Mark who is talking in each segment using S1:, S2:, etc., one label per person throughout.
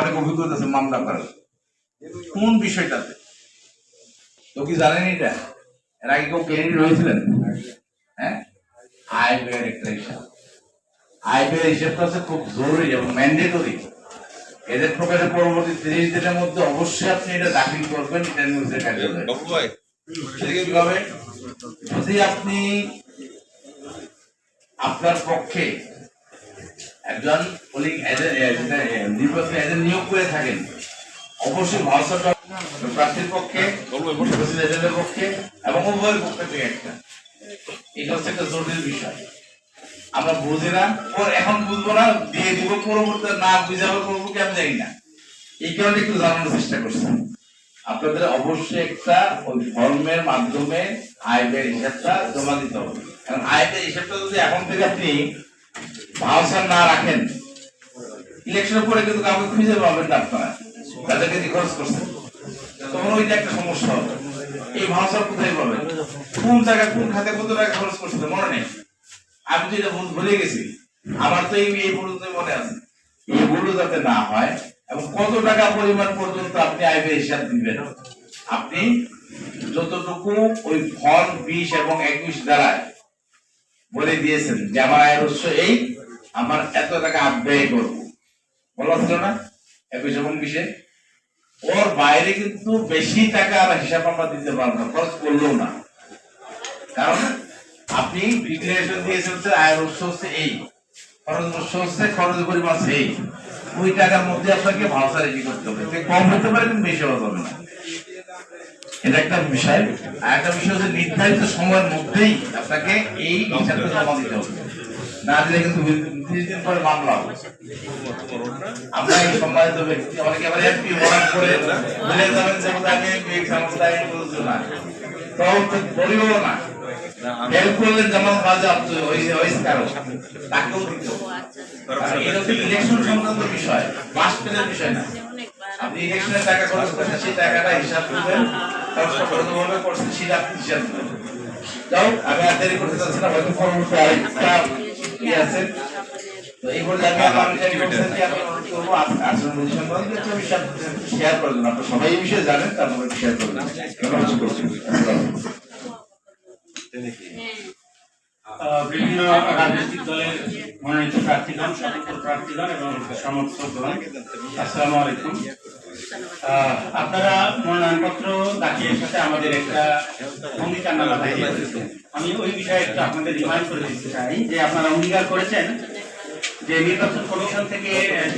S1: অনেক অভিজ্ঞতা আছে মামলা করার। কোন বিষয়টাতে তো কি জানেন? এটা এর আগে কেউ ক্যান্ডিডেট হয়েছিলেন? হ্যাঁ, আয় ব্যয়ের একটা হিসাব, আয় ব্যয়ের হিসাবটা হচ্ছে খুব জরুরি এবং ম্যান্ডেটরি। এদের প্রকাশের পরবর্তী 30 দিনের মধ্যে অবশ্যই আপনি এটা দাখিল করবেন। এটা নিউজের কার্যালয়ে কিভাবে যদি আপনি আপনার পক্ষে একজন নির্বাচনী এজেন্ট নিয়োগ করে থাকেন, অবশ্যই ভাউচারটা প্রার্থীর পক্ষে, এজেন্টের পক্ষে এবং উভয়ের পক্ষে থেকে একটা। এটা হচ্ছে একটা জটিল বিষয়, আমরা বুঝি না, এখন বুঝবো না, দিয়ে দিব, পরবর্তী না বুঝাবো করবো কি আমি জানি না। এই কারণে একটু জানানোর চেষ্টা করছি। আপনাদের অবশ্যই একটা ওই ফর্মের মাধ্যমে আয় ব্যয়ের হিসাবটা জমা দিতে হবে। কারণ আয় ব্যয়ের হিসাবটা যদি এখন থেকে আপনি ভাউচার না রাখেন, ইলেকশনের পরে কিন্তু কাউকে খুঁজে পাবেন না আপনারা, তাদেরকে দিয়ে খরচ করছেন, তখন ওইটা একটা সমস্যা হবে। এই ভাউচার কোথায় পাবেন, কোন জায়গায় কোন খাতে কত টাকা খরচ করছেন মনে নেই। আমি তো এটা ভুলে গেছি, আমার তো এই পর্যন্ত মনে আছে। এইগুলো যাতে না হয় এবং কত টাকা পরিমাণ পর্যন্ত আপনি আয় ব্যয় হিসাব দিবেন, আপনি যতটুকু ওই ফর্ম 20 এবং 21 দ্বারা বলে দিয়েছেন যে আমার আয়ের উৎস এই, আমার এত টাকা ব্যয় করবো, বলা ছিল না 21 এবং 20-এ? ওর বাইরে কিন্তু বেশি টাকা আর হিসাব আমরা দিতে পারবো না, খরচ করলেও না। কারণ আপনি ডিক্লারেশন দিয়েছেন আয়ের উৎস হচ্ছে এই, খরচ উৎস হচ্ছে খরচের পরিমাণ এই, ওই টাকার মধ্যে আপনাকে ভাউচার রেডি করতে হবে। কম হতে পারে কিন্তু বেশি হওয়া যাবে না, এটা একটা বিষয়। আর একটা বিষয় হচ্ছে নির্ধারিত সময়ের মধ্যেই আপনাকে এই হিসাবটা জমা দিতে হবে, না দিলে কিন্তু 30 দিন পরে মামলা হবে। আমরা এই সম্মানিত ব্যক্তি অনেকে আবার এমপি হওয়ার পরে বলে যাবেন যে আমি এমপি সমস্যায় বলছি না, তো বলিও না, হেল্প করলেন যেমন বাজেয়াপ্ত হয়েছে কারো, তাকেও দিতে হবে। এটা হচ্ছে ইলেকশন সংক্রান্ত বিষয়, বাসপেলের বিষয় না। আপনি ইলেকশনের টাকা খরচ করছেন, সেই টাকাটা হিসাব করবেন, খরচটা কতভাবে করছেন সেটা আপনি হিসাব করবেন। যাও, আমি আর দেরি করতে চাচ্ছি না, হয়তো পরবর্তী আরেকটা আছে। তো এই পর্যায়ে আমি আমার করবো আচরণ বিধি সংক্রান্ত বিষয় শেয়ার করার জন্য। আপনারা সবাই এই বিষয়ে জানেন, তারপরে শেয়ার করবেন।
S2: বিভিন্ন রাজনৈতিক দলের মনোনীত প্রার্থীগণ, স্বতন্ত্র প্রার্থীগণ এবং সমর্থকগণ, আসসালামু আলাইকুম। আপনারা মনোনয়নপত্র দাখিলের সাথে আমাদের একটা অঙ্গীকারনামা দাখিল করেছেন। আমি ওই বিষয়ে একটু আপনাদের রিমাইন্ড করে দিতে চাই যে আপনারা অঙ্গীকার করেছেন যে নির্বাচন কমিশন থেকে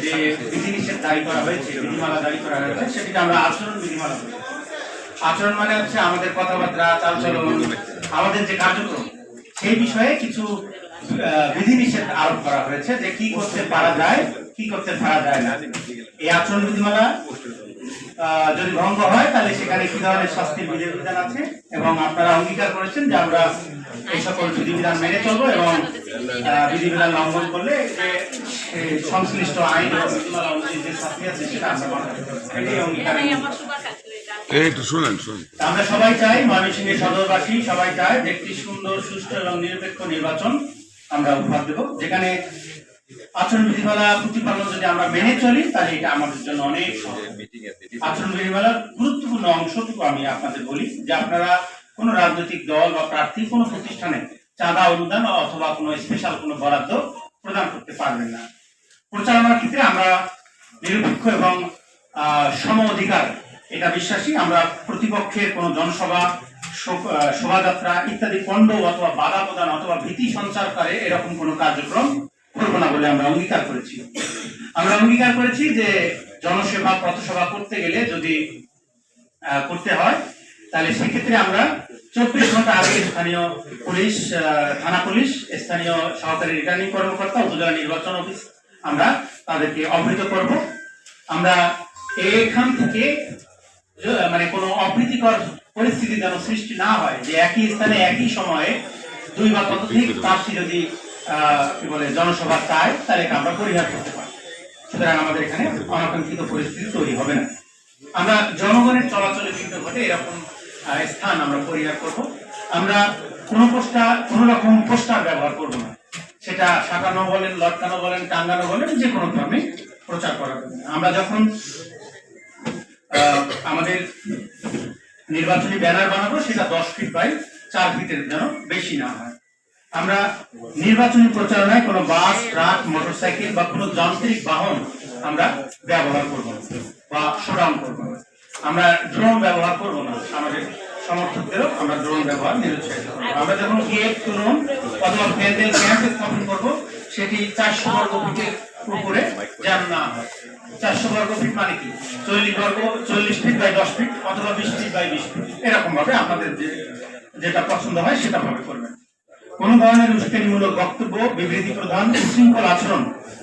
S2: যে বিধিনিষেধ জারি করা হয়েছে, বিধিমালা জারি করা হয়েছে, সেটিকে আমরা আচরণ বিধিমালা বলি। আচরণ মানে হচ্ছে আমাদের কথাবার্তা, চালচলন, আমাদের যে কার্যক্রম, সেই বিষয়ে কিছু বিধিনিষেধ আরোপ করা হয়েছে যে কি করতে পারা যায়, কি করতে পারা যায় না। এই আচরণ বিধিমালা যদি ভঙ্গ হয় তাহলে সেখানে কি ধরনের শাস্তির বিধিবিধান আছে, এবং আপনারা অঙ্গীকার করেছেন যে আমরা এই সকল বিধিবিধান মেনে চলবো এবং বিধিবিধান লঙ্ঘন করলে যে সংশ্লিষ্ট আইন এবং বিধিমালা অনুযায়ী যে শাস্তি আছে সেটা আমরা মানব। এটাই অঙ্গীকার। আমরা সবাই চাই, ময়মনসিংহের সদরবাসী সবাই চায় যে একটি সুন্দর, সুষ্ঠু এবং নিরপেক্ষ নির্বাচন আমরা উপহার দেব, যেখানে আচরণ বিধিমালা প্রতিপালন যদি আমরা মেনে চলি তাহলে এটা আমাদের জন্য অনেক সহজ। আচরণ বিধিমালার গুরুত্বপূর্ণ অংশটুকু আমি আপনাদের বলি যে আপনারা কোনো রাজনৈতিক দল বা প্রার্থী কোনো প্রতিষ্ঠানে চাঁদা, অনুদান অথবা কোনো স্পেশাল কোনো বরাদ্দ প্রদান করতে পারবেন না। প্রচারণার ক্ষেত্রে আমরা নিরপেক্ষ এবং সম অধিকার এটা বিশ্বাসী। আমরা প্রতিপক্ষের কোনো জনসভা, শোভাযাত্রা ইত্যাদি পণ্ড অথবা বাধা প্রদান অথবা ভীতি সঞ্চার করে এরকম কোনো কার্যক্রম করবো না বলে আমরা অঙ্গীকার করেছি। আমরা অঙ্গীকার করেছি যে জনসেবা, পথসভা করতে গেলে যদি করতে হয় তাহলে সেক্ষেত্রে আমরা 24 ঘন্টা আগে স্থানীয় পুলিশ, থানা পুলিশ, স্থানীয় সহকারী রিটার্নিং কর্মকর্তা, উপজেলা নির্বাচন অফিস, আমরা তাদেরকে অবহিত করব। আমরা এখান থেকে মানে কোনো অপ্রীতিকর পরিস্থিতি যেন সৃষ্টি না হয় যে একই স্থানে একই সময়ে 2 বা ততোধিক প্রার্থী যদি কি বলে জনসভা চায় তাহলে আমরা পরিহার করতে পারি। সুতরাং আমাদের এখানে অনাকাঙ্ক্ষিত পরিস্থিতি তৈরি হবে না। আমরা জনগণের চলাচলে বিঘ্ন ঘটে এরকম স্থান আমরা পরিহার করব। আমরা কোনো রকম পোস্টার ব্যবহার করব না, সেটা সাঁটানো বলেন, লটকানো বলেন, টাঙ্গানো বলেন, যে কোনো ধর্মে প্রচার করার জন্য। আমরা যখন আমাদের নির্বাচনী ব্যানার বানাবো সেটা 10 ফিট বাই 4 ফিটের যেন বেশি না হয়। আমরা নির্বাচনী প্রচারণায় কোনো বাস, ট্রাক, মোটরসাইকেল বা কোনো যান্ত্রিক বাহন আমরা ব্যবহার করব না বা শোডাউন করব না। আমরা ড্রোন ব্যবহার করব না, আমাদের সমর্থকদেরও আমরা ড্রোন ব্যবহার নিরুৎসাহিত করব। আমরা যখন গেট, তোরণ অথবা প্যান্ডেল ক্যাম্প স্থাপন করব সেটি 400 বর্গ ফিটের উপরে যেন না হয়। 400 বর্গ ফিট মানে কি 40 ফিট বাই 10 ফিট অথবা 20 ফিট বাই 20 ফিট, এরকম ভাবে আপনাদের যেটা পছন্দ হয় সেটা ভাবে করবেন। কোন ধরনের উস্কানিমূলক বক্তব্য, বিবৃতি প্রদান, উশৃঙ্খল আচরণ,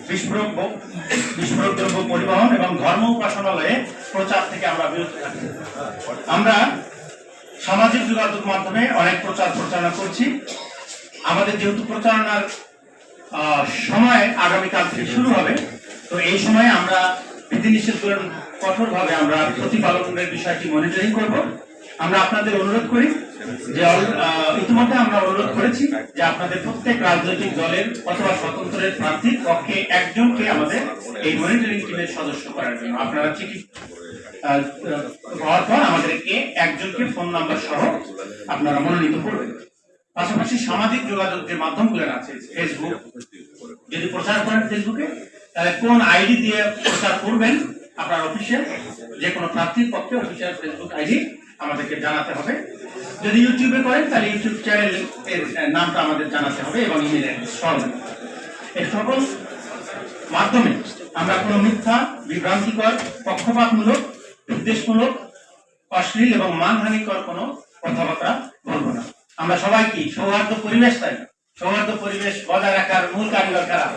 S2: বিস্ফোরক দ্রব্য পরিবহন এবং ধর্ম উপাসনালয়ে প্রচার থেকে আমরা বিরত থাকি। আমরা সামাজিক যোগাযোগ মাধ্যমে অনেক প্রচারণা করছি। আমাদের যেহেতু প্রচারণার সময় আগামীকাল থেকে শুরু হবে, তো এই সময়ে আমরা বিধিনিষেধ কঠোরভাবে আমরা প্রতিপালনের বিষয়টি মনিটরিং করব। আমরা আপনাদের অনুরোধ করি যে ইতিমধ্যে আমরা অনুরোধ করেছি যে আপনাদের প্রত্যেক রাজনৈতিক দলের অথবা স্বতন্ত্রের প্রার্থীর পক্ষে একজনকে আমাদের এই মনিটরিং টিমের সদস্য করার জন্য আপনারা চিঠি হওয়ার পর আমাদেরকে একজনকে ফোন নাম্বার সহ আপনারা মনোনীত করবেন। পাশাপাশি সামাজিক যোগাযোগ যে মাধ্যমগুলো আছে, ফেসবুক যদি প্রচার করেন ফেসবুকে, তাহলে কোন আইডি দিয়ে প্রচার করবেন আপনার অফিসিয়াল যে কোনো প্রার্থীর পক্ষে অফিসিয়াল ফেসবুক আইডি আমাদেরকে জানাতে হবে। যদি ইউটিউবে করেন তাহলে ইউটিউব চ্যানেল এর নামটা আমাদের জানাতে হবে এবং ইমেল অ্যাড্রেস সহ। এই সকল মাধ্যমে আমরা কোনো মিথ্যা, বিভ্রান্তিকর, পক্ষপাতমূলক, উদ্দেশ্যমূলক, অশ্লীল এবং মানহানিকর কোনো কথাবার্তা বলবো না। আমরা সবাই কি সৌহার্দ্য পরিবেশ চাই। সৌহার্দ্য পরিবেশ বজায় রাখার মূল কারিগর কারা?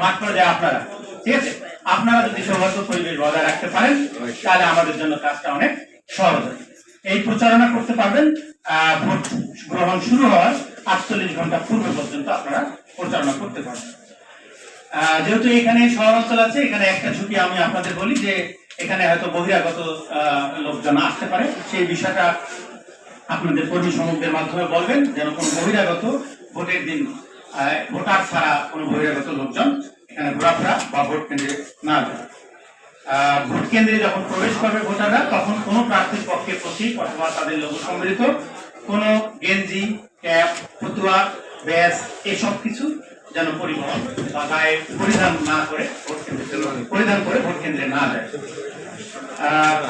S2: মাঠ করে দেয় আপনারা, ঠিক আছে? আপনারা যদি সৌহার্দ্য পরিবেশ বজায় রাখতে পারেন তাহলে আমাদের জন্য কাজটা অনেক সহজ হয়। এই প্রচারণা করতে পারবেন ভোট গ্রহণ শুরু হওয়ার 48 ঘন্টা পূর্ব পর্যন্ত আপনারা প্রচারণা করতে পারবেন। যেহেতু এখানে শহরাঞ্চল আছে, এখানে একটা ঝুঁকি আমি আপনাদের বলি যে এখানে হয়তো বহিরাগত লোকজন আসতে পারে। সেই বিষয়টা আপনাদের কর্মী সমুখদের মাধ্যমে বলবেন যেন কোনো বহিরাগত ভোটের দিন ভোটার ছাড়া কোনো বহিরাগত লোকজন এখানে ঘোরাফেরা বা ভোট কেন্দ্রে না যায়। ভোট কেন্দ্রে যখন প্রবেশ করবে ভোটাররা, তখন কোনো প্রার্থীর পক্ষে প্রতীক অথবা তাদের লোগো সম্বলিত কোনো গেঞ্জি, ক্যাপ, ফতুয়া, ব্যাজ এসব কিছু যেন পরিবহন বা গায়ে পরিধান না করে পরিধান করে ভোট কেন্দ্রে না যায়।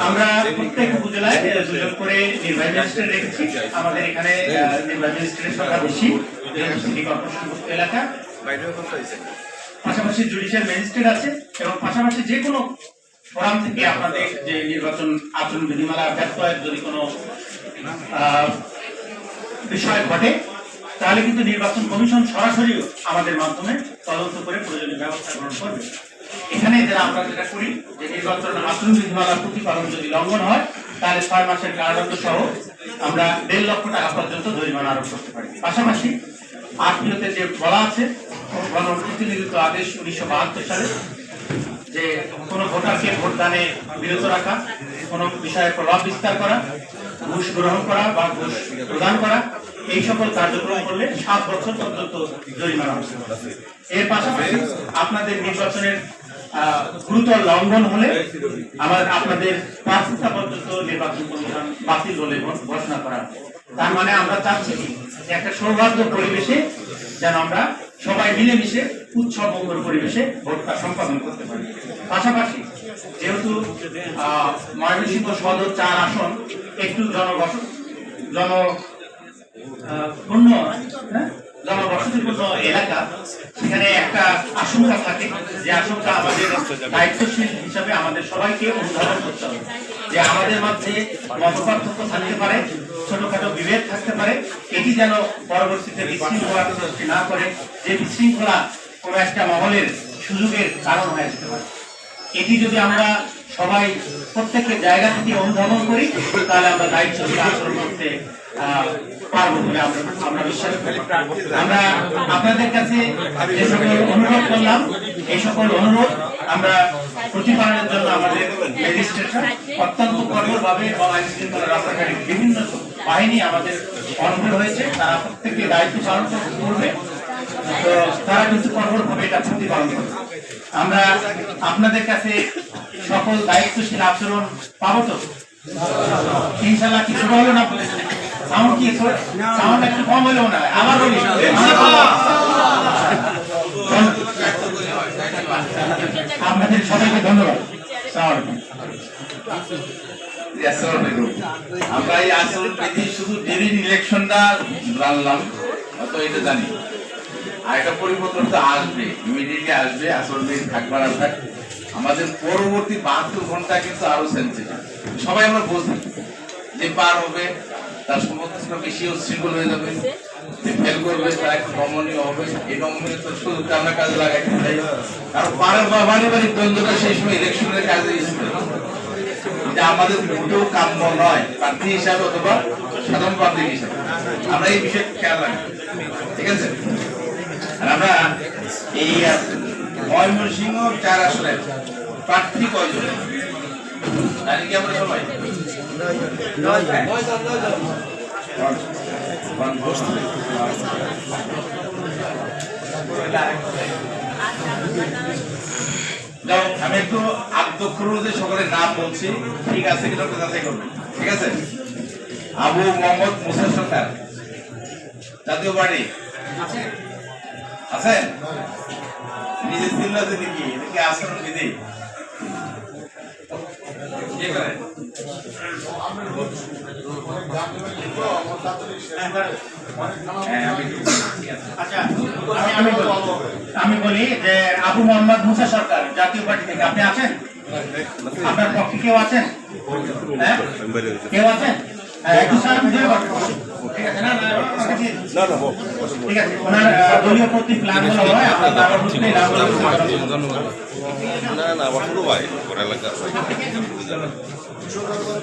S2: আমরা প্রত্যেক উপজেলায় 2জন করে নির্বাহী ম্যাজিস্ট্রেট রেখেছি। আমাদের এখানে নির্বাহী ম্যাজিস্ট্রেটের সংখ্যা বেশি সিটি কর্পোরেশন এলাকা, পাশাপাশি জুডিশিয়াল ম্যাজিস্ট্রেট আছে এবং পাশাপাশি যে কোনো ফোরাম থেকে আপনাদের যে নির্বাচন আচরণ বিধিমালা ব্যত্যয়ের যদি কোনো বিষয় ঘটে তাহলে কিন্তু নির্বাচন কমিশন সরাসরি আমাদের মাধ্যমে তদন্ত করে প্রয়োজনীয় ব্যবস্থা গ্রহণ করবে। এখানে যারা আমরা যেটা করি যে নির্বাচন আচরণ বিধিমালার প্রতিপালন যদি লঙ্ঘন হয় তাহলে 6 মাসের কারাদণ্ড সহ আমরা 1.5 লক্ষ টাকা পর্যন্ত জরিমানা আরোপ করতে পারি। পাশাপাশি আরপিওতে যে বলা আছে গণপ্রতিনিধিত্ব আদেশ 1972 সালে যে কোনো ভোটারকে ভোটদানে বিরত রাখা, কোনো বিষয়ে প্রভাব বিস্তার করা, ঘুষ গ্রহণ করা বা ঘুষ প্রদান করা, এই সকল কার্যক্রম করলে 7 বছর পর্যন্ত জরিমানা হতে পারে। এর পাশাপাশি আপনাদের নির্বাচনের গুরুতর লঙ্ঘন হলে আপনাদের প্রার্থিতা পর্যন্ত নির্বাচন কমিশন বাতিল বলে ঘোষণা করা। তার মানে আমরা চাচ্ছি যে একটা সৌহার্দ্য পরিবেশে যেন আমরা সবাই মিলেমিশে উৎসবমুখর পরিবেশে ভোটটা সম্পাদন করতে পারি। পাশাপাশি যেহেতু ময়মনসিংহ সদর 4 আসন একটু জনবসতিপূর্ণ এলাকা, সেখানে একটা আশঙ্কা থাকে যে আশঙ্কা আমাদের দায়িত্বশীল হিসাবে আমাদের সবাইকে অনুধাবন করতে হবে যে আমাদের মধ্যে মতপার্থক্য থাকতে পারে, ছোটখাটো বিভেদ থাকতে পারে, এটি যেন পরবর্তীতে বিশৃঙ্খলা সৃষ্টি না করে, যে বিশৃঙ্খলা কোনো একটা মহলের সুযোগের কারণ হয়ে যেতে পারে। এটি যদি আমরা সবাই প্রত্যেকের জায়গা থেকে অনুধাবন করি তাহলে আমরা দায়িত্বশীল আচরণ করতে পারবো বলে আমরা বিশ্বাস করি। আমরা আপনাদের কাছে যে সকল অনুরোধ করলাম এই সকল অনুরোধ আমরা প্রতিপালনের জন্য আমাদের ম্যাজিস্ট্রেটরা অত্যন্ত কঠোরভাবে আইন শৃঙ্খলা রক্ষাকারী বিভিন্ন বাহিনী আমাদের অনুরোধ হয়েছে, তারা প্রত্যেকে দায়িত্ব পালন করবে তো তারা কিন্তু কঠোরভাবে এটা প্রতিপালন করে। আমরা আপনাদের কাছে সকল দায়িত্বশীল আচরণ পাবো তো ইনশাআল্লাহ। কিছু হলো না সাউন্ড কি সাউন্ড একটু কম হলেও না আবার বলি আপনাদের সবাইকে ধন্যবাদ।
S1: আমরা এই আচরণ বিধি শুধু ডেরির ইলেকশনটা জানলাম, অত এটা জানি। আর একটা পরিবর্তন তো আসবে, ইমিডিয়েটলি আসবে। আচরণ বিধি থাকবার আর থাক, আমাদের পরবর্তী 72 ঘন্টা কিন্তু আরো সেন্সিটিভ। সবাই আমরা বুঝি যে পার হবে তার সমস্ত বেশি উচ্ছৃঙ্খল হয়ে যাবে, যে ফেল করবে তার একটু নমনীয় হবে। এই নমনীয় তো শুধু আমরা কাজে লাগাইতে চাই, কারণ পারিবারিক দ্বন্দ্বটা সেই সময় ইলেকশনের কাজে এটা আমাদের মোটেও কাম্য নয়, প্রার্থী হিসাবে অথবা সাধারণ পাবলিক হিসাবে। আমরা এই বিষয়ে খেয়াল রাখি, ঠিক আছে? আর আমরা এই ময়মনসিংহ 4 আসনের প্রার্থী কয়জন জানি কি আমরা সবাই? আমি একটু আব্দুল সকলের নাম বলছি, ঠিক আছে কিনা যাচাই করবেন, ঠিক আছে? আবু মোহাম্মদ মুসা সরকার, জাতীয় পার্টি আছেন? নিজে চিল্লা দিদি কি এটা কি আচরণ বিধি?
S2: আমি বলি যে আবু মোহাম্মদ মুসা সরকার জাতীয় পার্টি থেকে আপনি আছেন? আপনার পক্ষে কেউ আছেন? কেউ আছেন? একটু সালাম দিয়ে ঠিক আছে না? ঠিক আছে, ওনার দলীয় প্রতি প্ল্যান হলো হয় আপনার তারা বুঝলে
S3: না না আবার শুরু ভাই ওরা এলাকা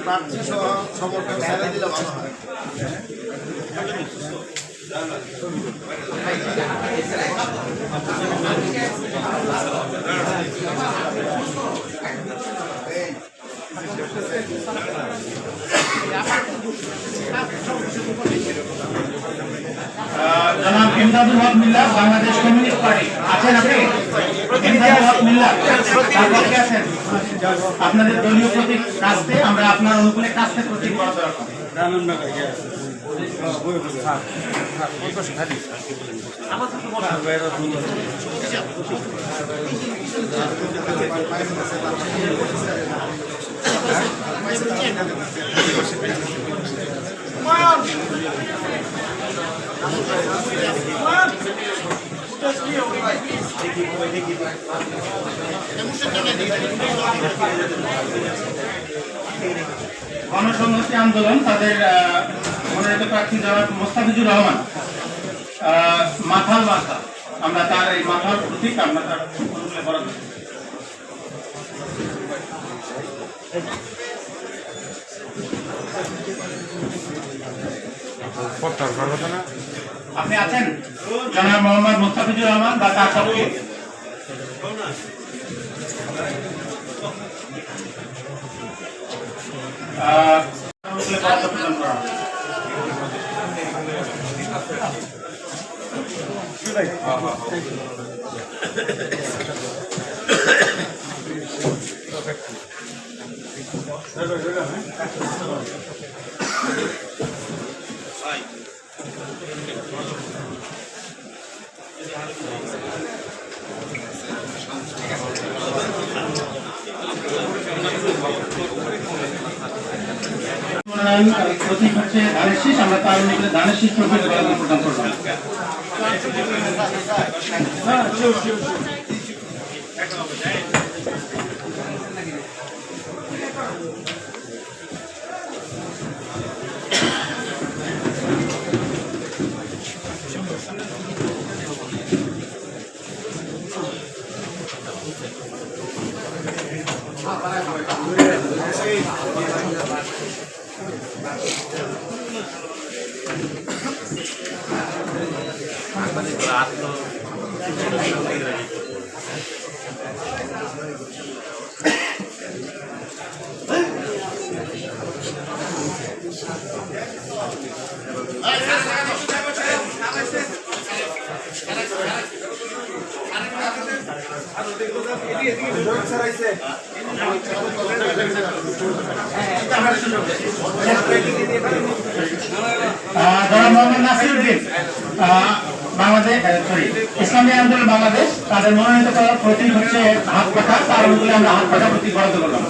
S4: প্রার্থী সহ সমর্থন ছেড়ে দিলে ভালো হয়।
S2: জনাব ইমদাদুল হক মিল্লা, বাংলাদেশ কমিউনিস্ট পার্টি আছেন? আপনি ইমদাদুল হক মিল্লা তার পক্ষে আছেন? আপনাদের দলীয় প্রতীক কাস্তে, আমরা আপনার অনুকূলে কাস্তে প্রতীক বরাদ্দ রাখবো। গণসংহতি আন্দোলন তাদের মনোনীত প্রার্থী জনাব মোস্তাফিজুর রহমান মাথাল মাথা, আমরা তার এই মাথার প্রতীক আমরা তার অনুকূলে বরাদ্দ। আপনি আছেন? জনাব মোহাম্মদ মোস্তাফিজুর রহমান বা তার পক্ষে? প্রতীক হচ্ছে ধানের শীষ, আমরা তার অনুকূলে ধানের শীষ প্রতীক প্রদান করলাম। জনাব মোহাম্মদ নাসিরউদ্দিন, বাংলাদেশ ইসলামী আন্দোলন বাংলাদেশ, তাদের মনোনীত করা প্রতীক হচ্ছে হাত পাখা। তার অনুকূলে আমরা হাত পাখা প্রতীক বরাদ্দ করলাম।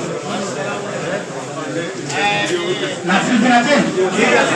S2: নাসিরউদ্দিন আছেন? ঠিক আছে।